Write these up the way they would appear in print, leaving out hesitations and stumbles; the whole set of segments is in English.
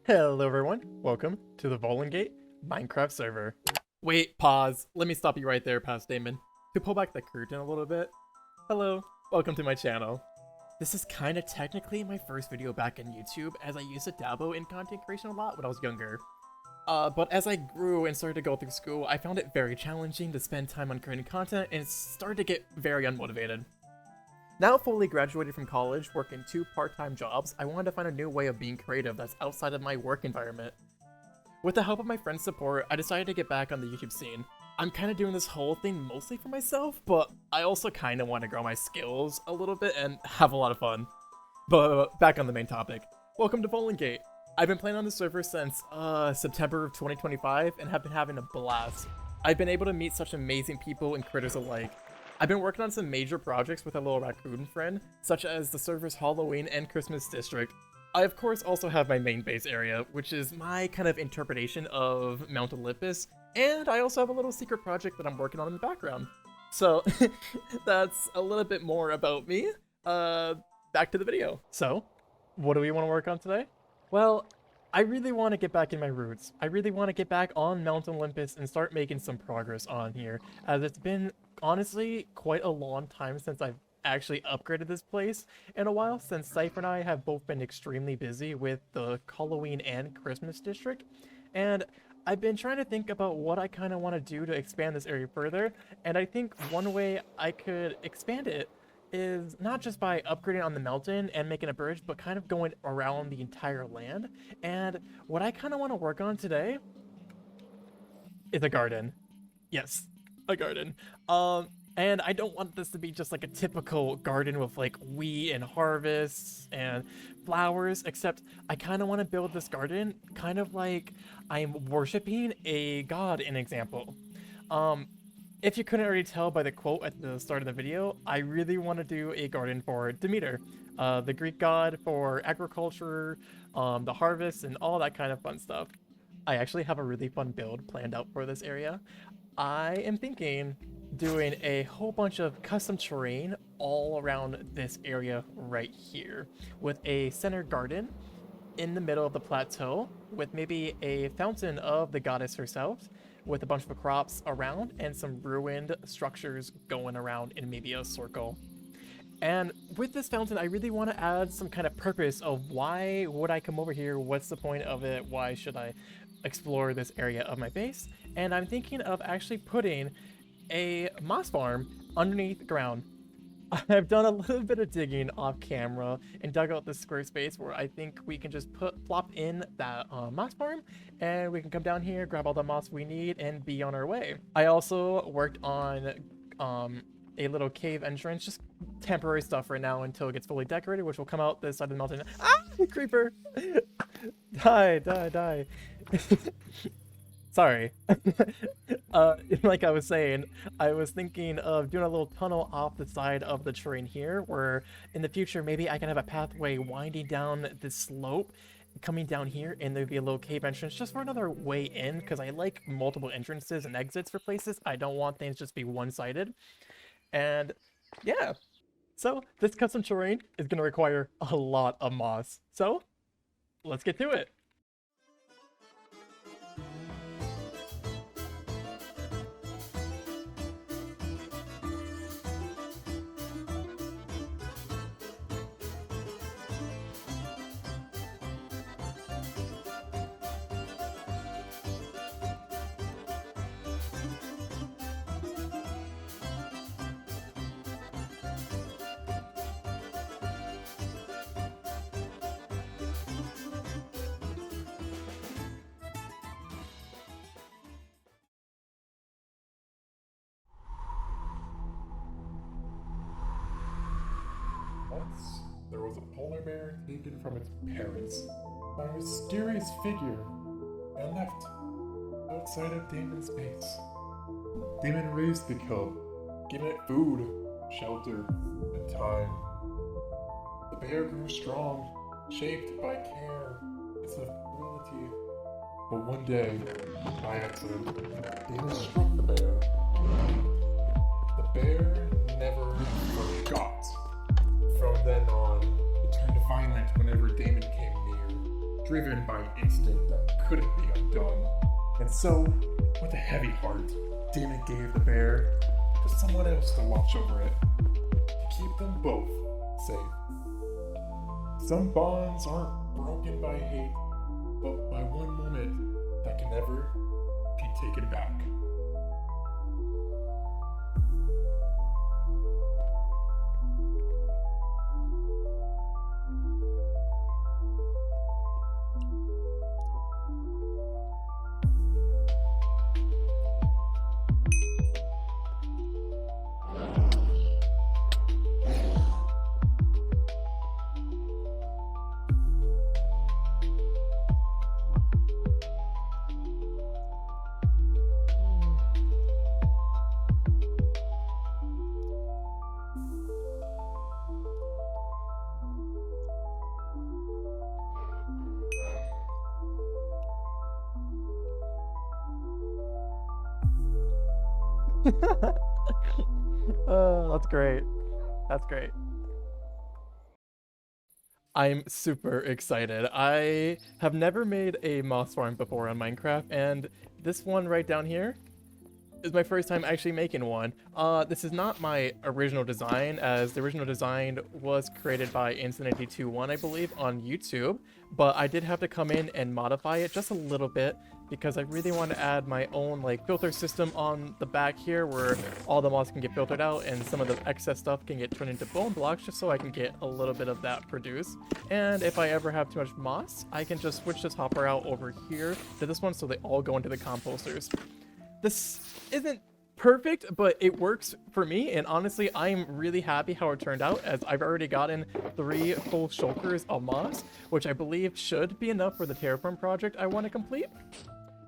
Hello everyone, welcome to the VULENGATE Minecraft Server. Wait, pause. Let me stop you right there, Past Damon. To pull back the curtain a little bit. Hello, welcome to my channel. This is kinda technically my first video back on YouTube, as I used to dabble in content creation a lot when I was younger. But as I grew and started to go through school, I found it very challenging to spend time on creating content and it started to get very unmotivated. Now fully graduated from college, working 2 part-time jobs, I wanted to find a new way of being creative that's outside of my work environment. With the help of my friends' support, I decided to get back on the YouTube scene. I'm kind of doing this whole thing mostly for myself, but I also kind of want to grow my skills a little bit and have a lot of fun. But back on the main topic. Welcome to VULENGATE. I've been playing on the server since September of 2025 and have been having a blast. I've been able to meet such amazing people and critters alike. I've been working on some major projects with a little raccoon friend, such as the server's Halloween and Christmas district. I of course also have my main base area, which is my kind of interpretation of Mount Olympus, and I also have a little secret project that I'm working on in the background. So, that's a little bit more about me. Back to the video. So, what do we want to work on today? Well, I really want to get back in my roots. I really want to get back on Mount Olympus and start making some progress on here, as it's been honestly quite a long time since I've actually upgraded this place in a while, since Cypher and I have both been extremely busy with the Halloween and Christmas district, and I've been trying to think about what I kind of want to do to expand this area further, and I think one way I could expand it is not just by upgrading on the mountain and making a bridge, but kind of going around the entire land. And what I kind of want to work on today is a garden. Yes, a garden. And I don't want this to be just like a typical garden with like wheat and harvests and flowers, except I kind of want to build this garden kind of like I'm worshiping a god, an example. If you couldn't already tell by the quote at the start of the video, I really want to do a garden for Demeter, the Greek god for agriculture, the harvest, and all that kind of fun stuff. I actually have a really fun build planned out for this area. I am thinking doing a whole bunch of custom terrain all around this area right here, with a center garden in the middle of the plateau, with maybe a fountain of the goddess herself, with a bunch of crops around and some ruined structures going around in maybe a circle. And with this fountain, I really want to add some kind of purpose of why would I come over here? What's the point of it? Why should I explore this area of my base? And I'm thinking of actually putting a moss farm underneath the ground. I've done a little bit of digging off camera and dug out this square space where I think we can just plop in that moss farm, and we can come down here, grab all the moss we need, and be on our way. I also worked on a little cave entrance, just temporary stuff right now until it gets fully decorated, which will come out this side of the mountain. Ah, creeper! Die. Sorry. Like I was saying, I was thinking of doing a little tunnel off the side of the terrain here, where in the future maybe I can have a pathway winding down this slope, coming down here, and there'd be a little cave entrance just for another way in, because I like multiple entrances and exits for places. I don't want things just be one-sided. And yeah, so this custom terrain is going to require a lot of moss. So let's get to it. Once, there was a polar bear taken from its parents by a mysterious figure and left outside of Damon's base. Damon raised the cub, giving it food, shelter, and time. The bear grew strong, shaped by care instead of cruelty. But one day, by accident, Damon struck the bear. The bear never forgot. From then on, it turned violent whenever Damon came near, driven by instinct that couldn't be undone. And so, with a heavy heart, Damon gave the bear to someone else to watch over it, to keep them both safe. Some bonds aren't broken by hate, but by one moment that can never be taken back. That's great. That's great. I'm super excited. I have never made a moss farm before on Minecraft, and this one right down here is my first time actually making one. This is not my original design, as the original design was created by Infinity21, I believe, on YouTube, but I did have to come in and modify it just a little bit because I really want to add my own like filter system on the back here where all the moss can get filtered out and some of the excess stuff can get turned into bone blocks just so I can get a little bit of that produced. And if I ever have too much moss, I can just switch this hopper out over here to this one so they all go into the composters. This isn't perfect, but it works for me, and honestly, I'm really happy how it turned out, as I've already gotten 3 full shulkers of moss, which I believe should be enough for the Terraform project I want to complete.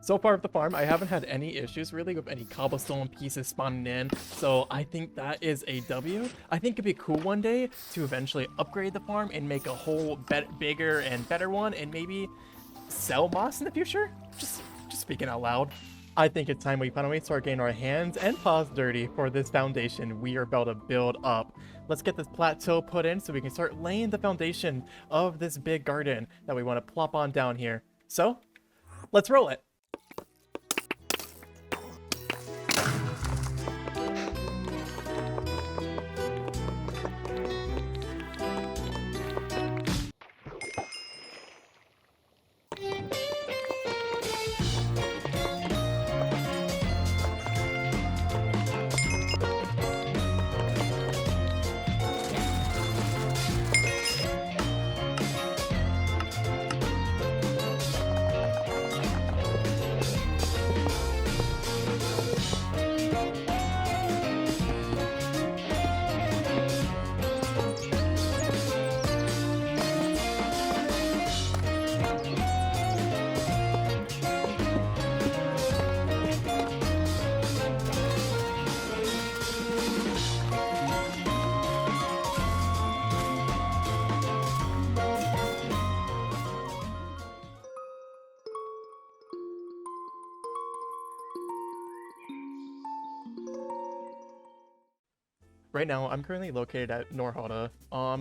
So far with the farm, I haven't had any issues really with any cobblestone pieces spawning in, so I think that is a W. I think it'd be cool one day to eventually upgrade the farm and make a whole bigger and better one, and maybe sell moss in the future? Just speaking out loud. I think it's time we finally start getting our hands and paws dirty for this foundation we are about to build up. Let's get this plateau put in so we can start laying the foundation of this big garden that we want to plop on down here. So, let's roll it. Right now, I'm currently located at Nôrhalde,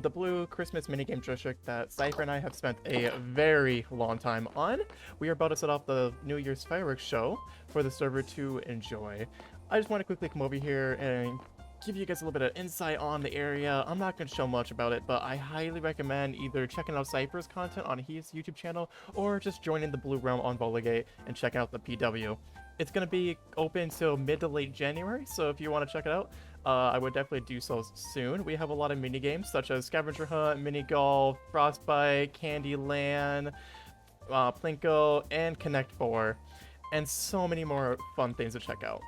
the blue Christmas minigame district that Cypher and I have spent a very long time on. We are about to set off the New Year's fireworks show for the server to enjoy. I just want to quickly come over here and give you guys a little bit of insight on the area. I'm not going to show much about it, but I highly recommend either checking out Cypher's content on his YouTube channel or just joining the Blue Realm on VULENGATE and checking out the PW. It's going to be open till mid to late January, so if you want to check it out, I would definitely do so soon. We have a lot of mini games such as Scavenger Hunt, Mini Golf, Frostbite, Candyland, Plinko, and Connect 4, and so many more fun things to check out.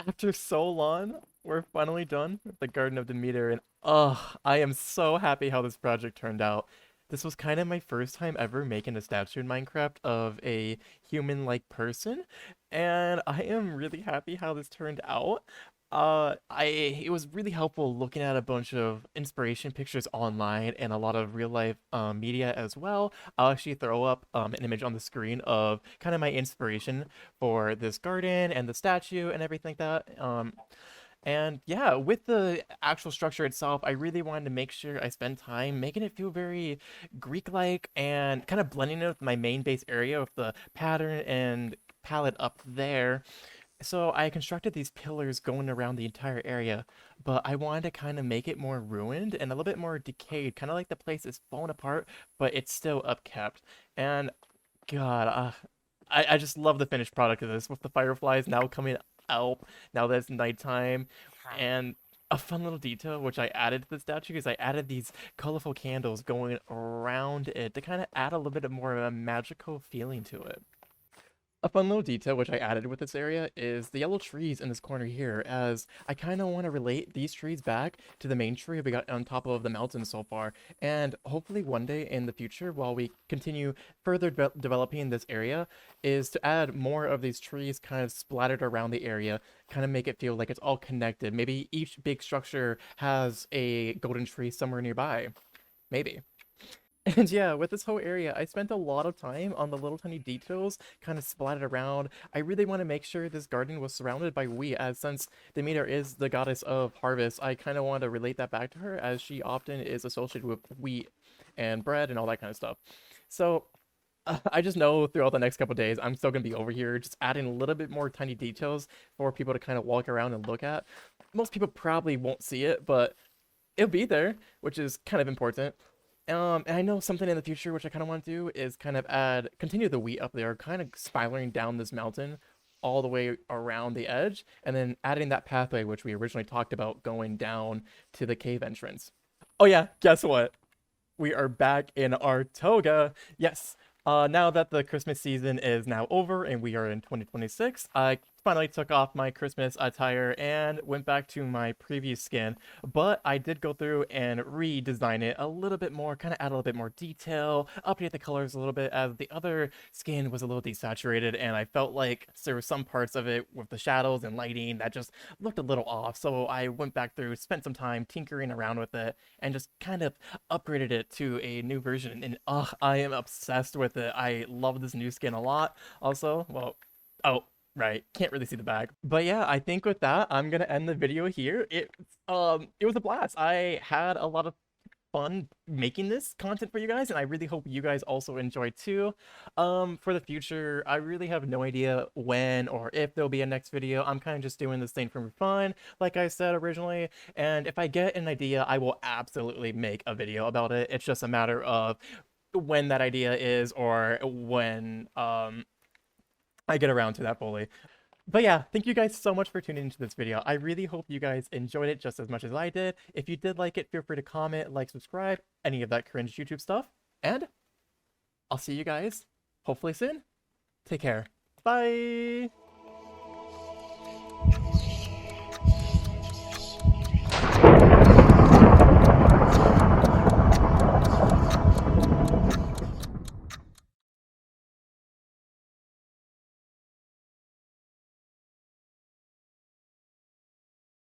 After so long, we're finally done with the Garden of Demeter, and I am so happy how this project turned out. This was kind of my first time ever making a statue in Minecraft of a human-like person, and I am really happy how this turned out. It was really helpful looking at a bunch of inspiration pictures online and a lot of real life media as well. I'll actually throw up an image on the screen of kind of my inspiration for this garden and the statue and everything like that. And yeah, with the actual structure itself, I really wanted to make sure I spend time making it feel very Greek-like and kind of blending it with my main base area with the pattern and palette up there. So I constructed these pillars going around the entire area, but I wanted to kind of make it more ruined and a little bit more decayed, kind of like the place is falling apart, but it's still upkept. And God, I just love the finished product of this with the fireflies now coming out now that it's nighttime, and a fun little detail which I added to the statue is I added these colorful candles going around it to kind of add a little bit more of a magical feeling to it. A fun little detail which I added with this area is the yellow trees in this corner here, as I kind of want to relate these trees back to the main tree we got on top of the mountain so far, and hopefully one day in the future while we continue further developing this area is to add more of these trees kind of splattered around the area, kind of make it feel like it's all connected. Maybe each big structure has a golden tree somewhere nearby. Maybe. And yeah, with this whole area, I spent a lot of time on the little tiny details kind of splattered around. I really want to make sure this garden was surrounded by wheat, as since Demeter is the goddess of harvest, I kind of want to relate that back to her, as she often is associated with wheat and bread and all that kind of stuff. So I just know throughout the next couple days, I'm still going to be over here just adding a little bit more tiny details for people to kind of walk around and look at. Most people probably won't see it, but it'll be there, which is kind of important. And I know something in the future which I kind of want to do is kind of continue the wheat up there, kind of spiraling down this mountain all the way around the edge, and then adding that pathway which we originally talked about going down to the cave entrance. Oh yeah, guess what? We are back in our toga. Yes, now that the Christmas season is now over and we are in 2026, I finally took off my Christmas attire and went back to my previous skin, but I did go through and redesign it a little bit more, kind of add a little bit more detail, update the colors a little bit, as the other skin was a little desaturated and I felt like there were some parts of it with the shadows and lighting that just looked a little off. So I went back through, spent some time tinkering around with it, and just kind of upgraded it to a new version, and I am obsessed with it. I love this new skin a lot. Also, well, oh, right, can't really see the back. But yeah, I think with that, I'm gonna end the video here. It was a blast. I had a lot of fun making this content for you guys, and I really hope you guys also enjoyed too. For the future, I really have no idea when or if there'll be a next video. I'm kind of just doing this thing for fun, like I said originally, and if I get an idea, I will absolutely make a video about it. It's just a matter of when that idea is, or when I get around to that fully. But yeah, thank you guys so much for tuning into this video. I really hope you guys enjoyed it just as much as I did. If you did like it, feel free to comment, like, subscribe, any of that cringe YouTube stuff. And I'll see you guys hopefully soon. Take care. Bye!